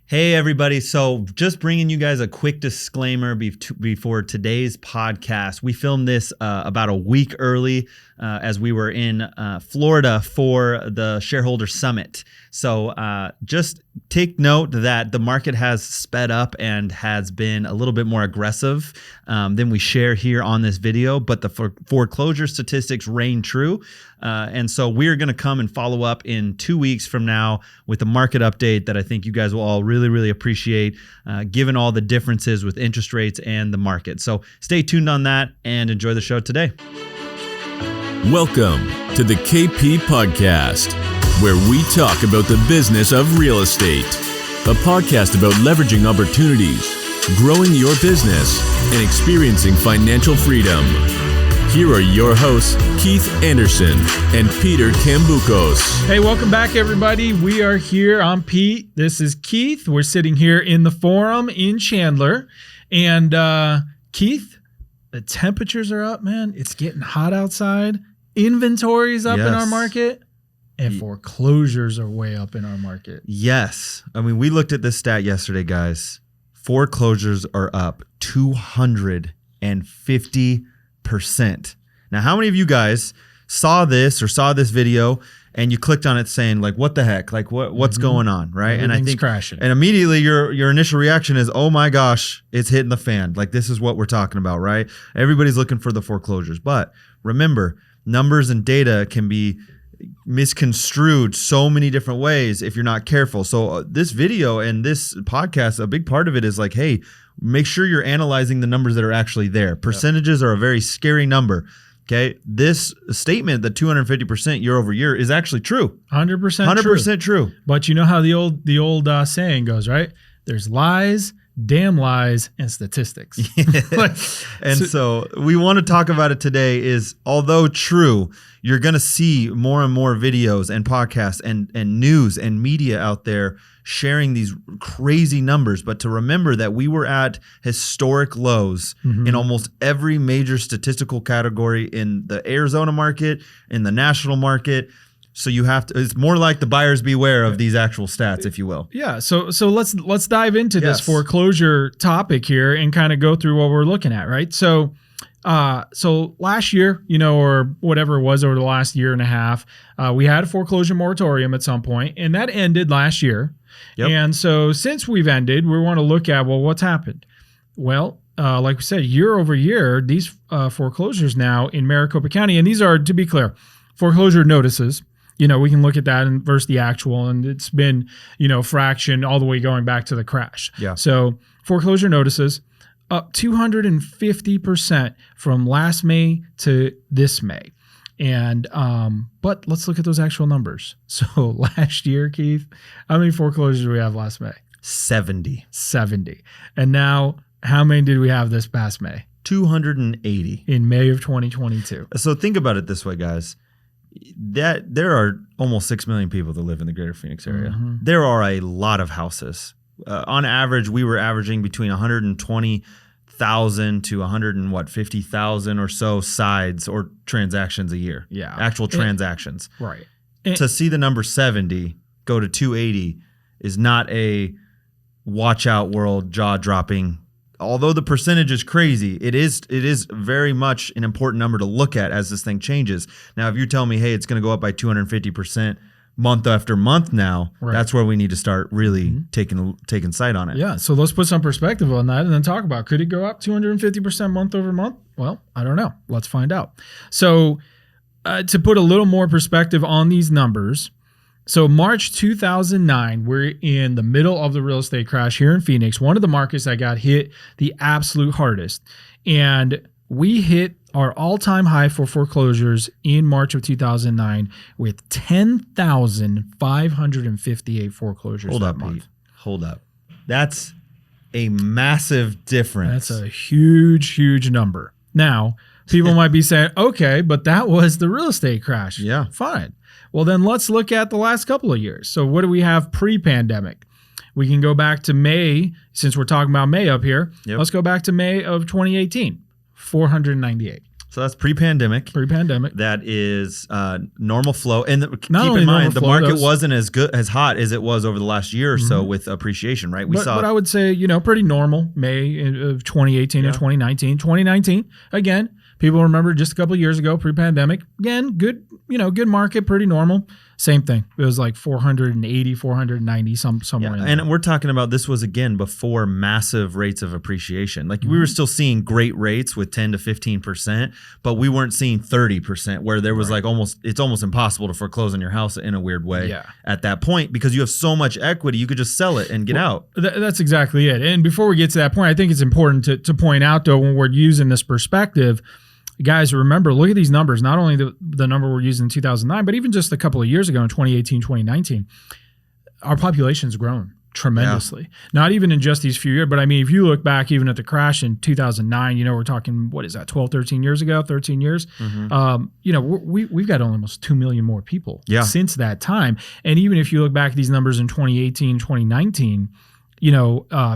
Hey, everybody. So just bringing you guys a quick disclaimer before today's podcast. We filmed this about a week early as we were in Florida for the shareholder summit. So just take note that the market has sped up and has been a little bit more aggressive than we share here on this video, but the foreclosure statistics reign true. And so we're going to come and follow up in 2 weeks from now with a market update that I think you guys will all really appreciate, given all the differences with interest rates and the market. So stay tuned on that and enjoy the show today. Welcome to the KP Podcast, where we talk about the business of real estate. A podcast about leveraging opportunities, growing your business, and experiencing financial freedom. Here are your hosts, Keith Anderson and Peter Cambucos. Hey, welcome back, everybody. We are here. I'm Pete. This is Keith. We're sitting here in the Forum in Chandler. And Keith, the temperatures are up, man. It's getting hot outside. Inventory's up in our market. And foreclosures are way up in our market. Yes. I mean, we looked at this stat yesterday, guys. Foreclosures are up 250%. Now, how many of you guys saw this video and you clicked on it saying, like, what the heck? Like, what's going on, right? And I think crashing. And immediately your initial reaction is, oh my gosh, it's hitting the fan. Like, this is what we're talking about, right? Everybody's looking for the foreclosures. But remember, numbers and data can be misconstrued so many different ways if you're not careful. So this video and this podcast, a big part of it is like, hey, make sure you're analyzing the numbers that are actually there. Percentages are a very scary number. Okay, this statement that 250% year over year is actually true. 100% true. But you know how the old saying goes, right? There's lies, damn lies, and statistics. So we want to talk about it today is, although true, you're going to see more and more videos and podcasts and news and media out there sharing these crazy numbers. But to remember that we were at historic lows in almost every major statistical category in the Arizona market, in the national market. So you have to, it's more like the buyers beware of these actual stats, if you will. Yeah. So let's dive into this foreclosure topic here and kind of go through what we're looking at, right? So last year, or whatever it was over the last year and a half, we had a foreclosure moratorium at some point, and that ended last year. Yep. And so since we've ended, we want to look at, well, what's happened? Well, like we said, year over year, these foreclosures now in Maricopa County, and these are, to be clear, foreclosure notices. We can look at that and versus the actual, and it's been, fraction all the way going back to the crash. Yeah. So foreclosure notices up 250% from last May to this May. And but let's look at those actual numbers. So last year, Keith, how many foreclosures did we have last May? 70. And now, how many did we have this past May? 280. In May of 2022. So think about it this way, guys. That there are almost 6 million people that live in the greater Phoenix area. There are a lot of houses. On average, we were averaging between 120,000 to 150,000 or so sides or transactions a year. Yeah. Actual transactions. Right. To see the number 70 go to 280 is not a watch out world, jaw dropping. Although the percentage is crazy, it is very much an important number to look at as this thing changes. Now, if you tell me, hey, it's going to go up by 250% month after month now, that's where we need to start really taking sight on it. Yeah, so let's put some perspective on that and then talk about, could it go up 250% month over month? Well, I don't know. Let's find out. So to put a little more perspective on these numbers, so March 2009, we're in the middle of the real estate crash here in Phoenix, one of the markets that got hit the absolute hardest. And we hit our all-time high for foreclosures in March of 2009 with 10,558 foreclosures that month. Pete. Hold up. That's a massive difference. That's a huge number. Now, people might be saying, okay, but that was the real estate crash. Yeah. Fine. Well, then let's look at the last couple of years. So what do we have pre-pandemic? We can go back to May, since we're talking about May up here. Let's go back to May of 2018, 498. So that's pre-pandemic. Pre-pandemic. That is normal flow. And keep only in mind, the flow, market wasn't as hot as it was over the last year or so with appreciation, right? But I would say, pretty normal May of 2018 and 2019. 2019, again, people remember just a couple of years ago, pre-pandemic. Again, good market, pretty normal. Same thing. It was like 480, 490, somewhere in there. And we're talking about this was, again, before massive rates of appreciation. Like we were still seeing great rates with 10 to 15%, but we weren't seeing 30% where there was it's almost impossible to foreclose on your house in a weird way at that point because you have so much equity, you could just sell it and get out. That's exactly it. And before we get to that point, I think it's important to point out, though, when we're using this perspective, guys, remember, look at these numbers, not only the number we're using in 2009, but even just a couple of years ago in 2018, 2019, our population's grown tremendously. Yeah. Not even in just these few years, but I mean, if you look back even at the crash in 2009, we're talking, 13 years ago, 13 years, we've got almost 2 million more people since that time. And even if you look back at these numbers in 2018, 2019,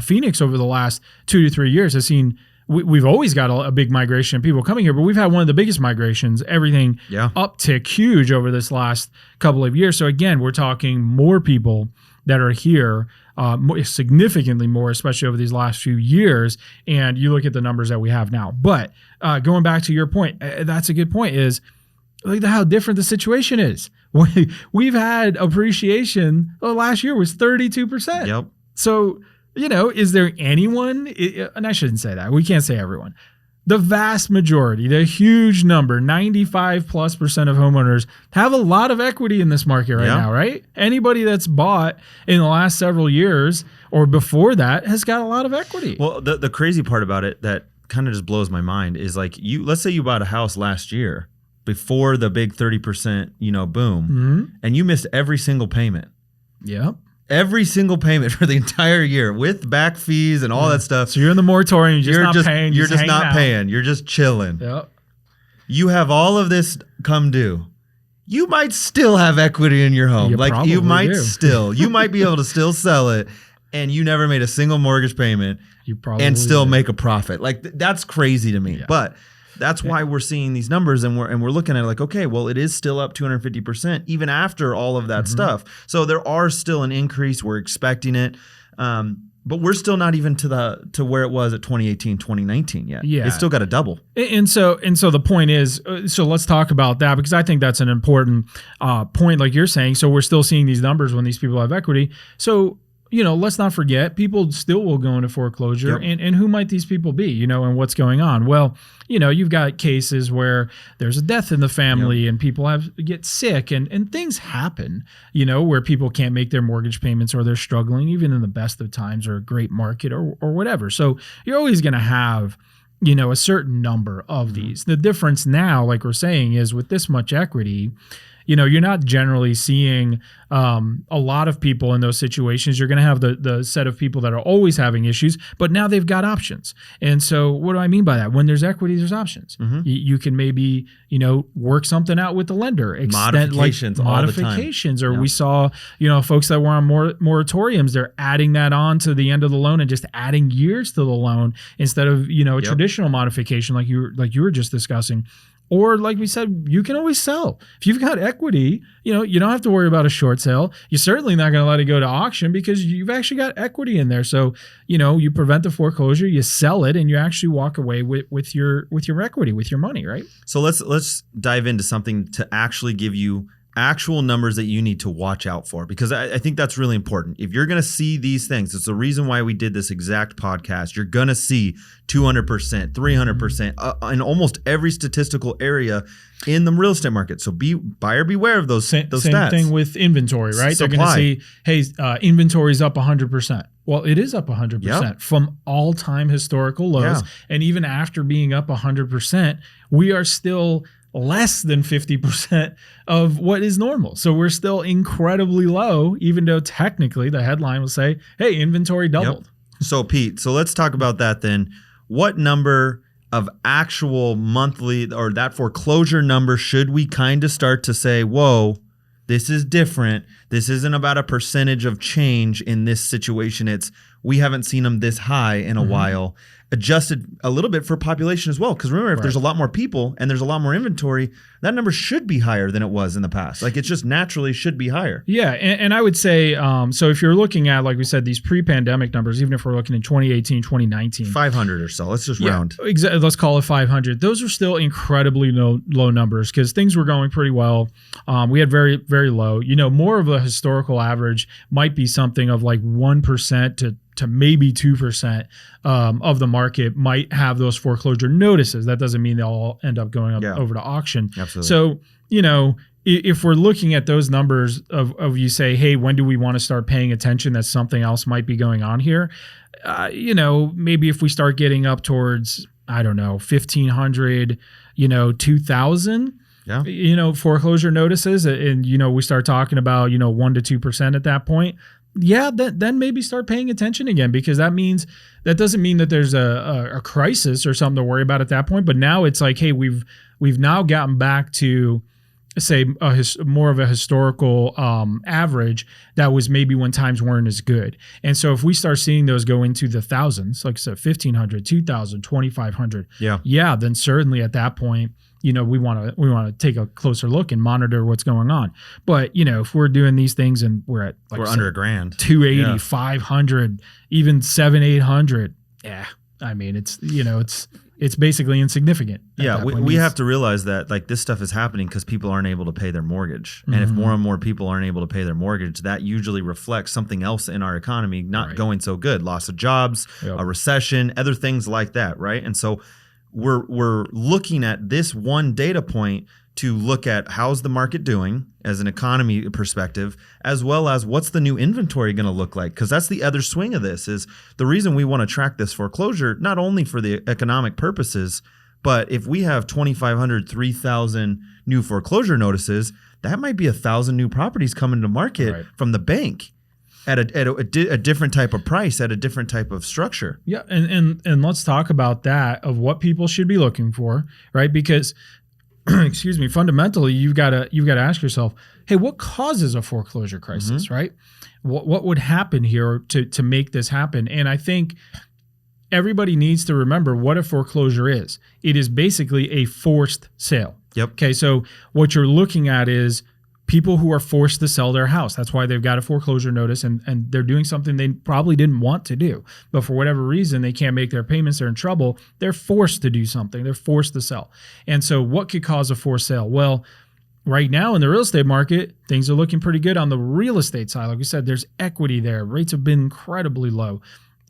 Phoenix over the last 2 to 3 years has seen, we've always got a big migration of people coming here, but we've had one of the biggest migrations, everything uptick huge over this last couple of years. So again, we're talking more people that are here, significantly more, especially over these last few years. And you look at the numbers that we have now. But going back to your point, that's a good point, is look at how different the situation is. We've had appreciation, last year was 32%. Yep. So, is there anyone, and I shouldn't say that, we can't say everyone, the vast majority, the huge number, 95+% of homeowners have a lot of equity in this market right now, right? Anybody that's bought in the last several years or before that has got a lot of equity. Well, the crazy part about it that kind of just blows my mind is like let's say you bought a house last year before the big 30%, boom, and you missed every single payment. Yep. Every single payment for the entire year with back fees and all that stuff. So you're in the moratorium. You're just not paying. You're just not paying. You're just chilling. Yep. You have all of this come due. You might still have equity in your home. You might be able to still sell it, and you never made a single mortgage payment and still make a profit. That's crazy to me. Yeah. But that's why we're seeing these numbers and we're looking at it like, okay, well, it is still up 250% even after all of that stuff. So there are still an increase. We're expecting it. But we're still not even to where it was at 2018, 2019 yet. Yeah. It's still got to double. And so the point is, so let's talk about that, because I think that's an important point, like you're saying. So we're still seeing these numbers when these people have equity. So, let's not forget, people still will go into foreclosure. Yep. And who might these people be, and what's going on? Well, you've got cases where there's a death in the family and people get sick and things happen, where people can't make their mortgage payments or they're struggling, even in the best of times or a great market or whatever. So you're always going to have, a certain number of these. The difference now, like we're saying, is with this much equity, you're not generally seeing a lot of people in those situations. You're going to have the set of people that are always having issues, but now they've got options. And so what do I mean by that? When there's equity, there's options. You can maybe, work something out with the lender. Modifications all the time. Or we saw, folks that were on moratoriums, they're adding that on to the end of the loan and just adding years to the loan instead of, a traditional modification like you were just discussing. Or like we said, you can always sell. If you've got equity, you don't have to worry about a short sale. You're certainly not going to let it go to auction because you've actually got equity in there. So, you prevent the foreclosure, you sell it, and you actually walk away with your equity, with your money, right? So let's dive into something to actually give you actual numbers that you need to watch out for, because I think that's really important. If you're going to see these things, it's the reason why we did this exact podcast. You're going to see 200%, 300% in almost every statistical area in the real estate market. So buyer beware of those stats. Same thing with inventory, right? Supply. They're going to see, hey, inventory's up 100%. Well, it is up 100% from all-time historical lows. And even after being up 100%, we are still less than 50% of what is normal. So we're still incredibly low, even though technically the headline will say, hey, inventory doubled. So Pete, let's talk about that then. What number of actual monthly or that foreclosure number should we kind of start to say, whoa, this is different. This isn't about a percentage of change in this situation. It's we haven't seen them this high in a while. Adjusted a little bit for population as well. Because remember, if there's a lot more people and there's a lot more inventory, that number should be higher than it was in the past. Like, it just naturally should be higher. Yeah. And I would say, so if you're looking at, like we said, these pre-pandemic numbers, even if we're looking in 2018, 2019. 500 or so. Let's just round. Exactly. Let's call it 500. Those are still incredibly low numbers because things were going pretty well. We had very, very low. More of a historical average might be something of like 1% to maybe 2% of the market might have those foreclosure notices. That doesn't mean they'll all end up going over to auction. Absolutely. So, if we're looking at those numbers of you say, hey, when do we want to start paying attention that something else might be going on here? Maybe if we start getting up towards, I don't know, 1,500, 2,000, foreclosure notices, and, we start talking about, 1 to 2% at that point. Yeah, then maybe start paying attention again, because that doesn't mean that there's a crisis or something to worry about at that point. But now it's like, hey, we've now gotten back to, say, more of a historical average that was maybe when times weren't as good. And so if we start seeing those go into the thousands, like I said, 1,500, 2,000, 2,500, then certainly at that point, we want to take a closer look and monitor what's going on. But, if we're doing these things and we're at, like, we're under $1,000, 280, 500, even 700, 800. Yeah. I mean, it's basically insignificant. Yeah. We have to realize that, like, this stuff is happening because people aren't able to pay their mortgage. And if more and more people aren't able to pay their mortgage, that usually reflects something else in our economy not going so good. Loss of jobs, a recession, other things like that. Right. And so we're looking at this one data point to look at how's the market doing as an economy perspective, as well as what's the new inventory going to look like. Because that's the other swing of this, is the reason we want to track this foreclosure, not only for the economic purposes, but if we have 2,500, 3,000 new foreclosure notices, that might be 1,000 new properties coming to market from the bank at a different type of price, at a different type of structure. Yeah, and let's talk about that, of what people should be looking for, right? Because excuse me, fundamentally, you've got to ask yourself, hey, what causes a foreclosure crisis, right? What would happen here to make this happen? And I think everybody needs to remember what a foreclosure is. It is basically a forced sale. Yep. Okay, so what you're looking at is people who are forced to sell their house. That's why they've got a foreclosure notice, and they're doing something they probably didn't want to do. But for whatever reason, they can't make their payments, they're in trouble. They're forced to do something. They're forced to sell. And so what could cause a forced sale? Well, right now in the real estate market, things are looking pretty good on the real estate side. Like we said, there's equity there. Rates have been incredibly low.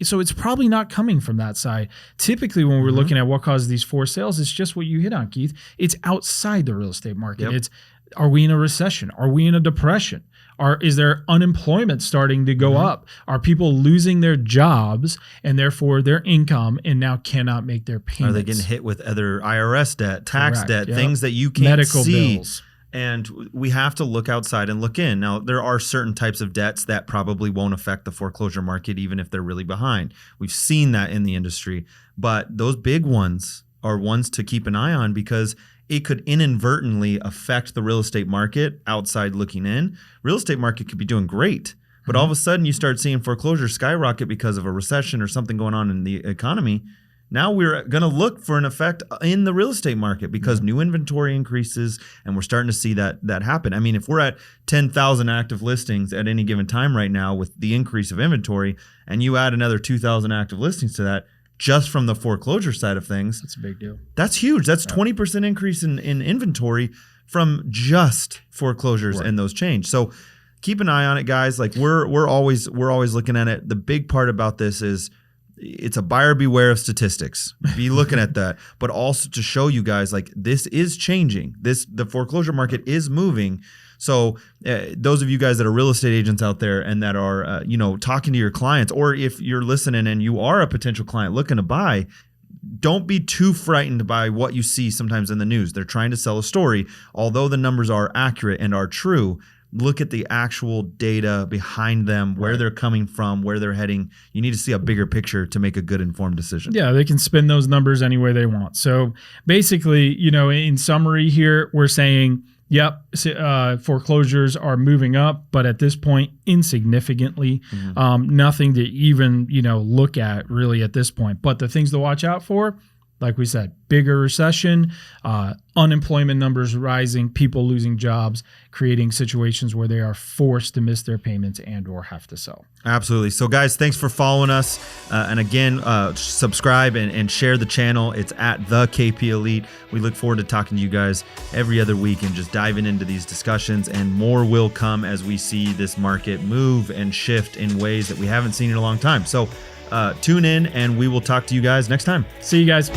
So it's probably not coming from that side. Typically, when we're looking at what causes these forced sales, it's just what you hit on, Keith. It's outside the real estate market. It's, are we in a recession? Are we in a depression? Is there unemployment starting to go up? Are people losing their jobs and therefore their income and now cannot make their payments? Are they getting hit with other IRS debt, tax debt, things that you can't Medical see? bills. And we have to look outside and look in. Now, there are certain types of debts that probably won't affect the foreclosure market, even if they're really behind. We've seen that in the industry. But those big ones are ones to keep an eye on, because it could inadvertently affect the real estate market outside looking in. Real estate market could be doing great, but all of a sudden you start seeing foreclosures skyrocket because of a recession or something going on in the economy. Now we're going to look for an effect in the real estate market because new inventory increases, and we're starting to see that happen. I mean, if we're at 10,000 active listings at any given time right now with the increase of inventory, and you add another 2,000 active listings to that, just from the foreclosure side of things, that's a big deal. That's huge. That's 20% increase in inventory from just foreclosures and those change. So keep an eye on it, guys. Like we're always looking at it. The big part about this is it's a buyer beware of statistics. Be looking at that, but also to show you guys, like, this is changing. The foreclosure market is moving. So those of you guys that are real estate agents out there and that are, talking to your clients, or if you're listening and you are a potential client looking to buy, don't be too frightened by what you see sometimes in the news. They're trying to sell a story. Although the numbers are accurate and are true, look at the actual data behind them, where they're coming from, where they're heading. You need to see a bigger picture to make a good informed decision. Yeah, they can spin those numbers any way they want. So basically, in summary here, we're saying Yep. Foreclosures are moving up, but at this point, insignificantly. Nothing to even, look at really at this point. But the things to watch out for, like we said, bigger recession, unemployment numbers rising, people losing jobs, creating situations where they are forced to miss their payments and or have to sell. Absolutely. So guys, thanks for following us. And again, subscribe and share the channel. It's at the KP Elite. We look forward to talking to you guys every other week and just diving into these discussions, and more will come as we see this market move and shift in ways that we haven't seen in a long time. So tune in, and we will talk to you guys next time. See you guys.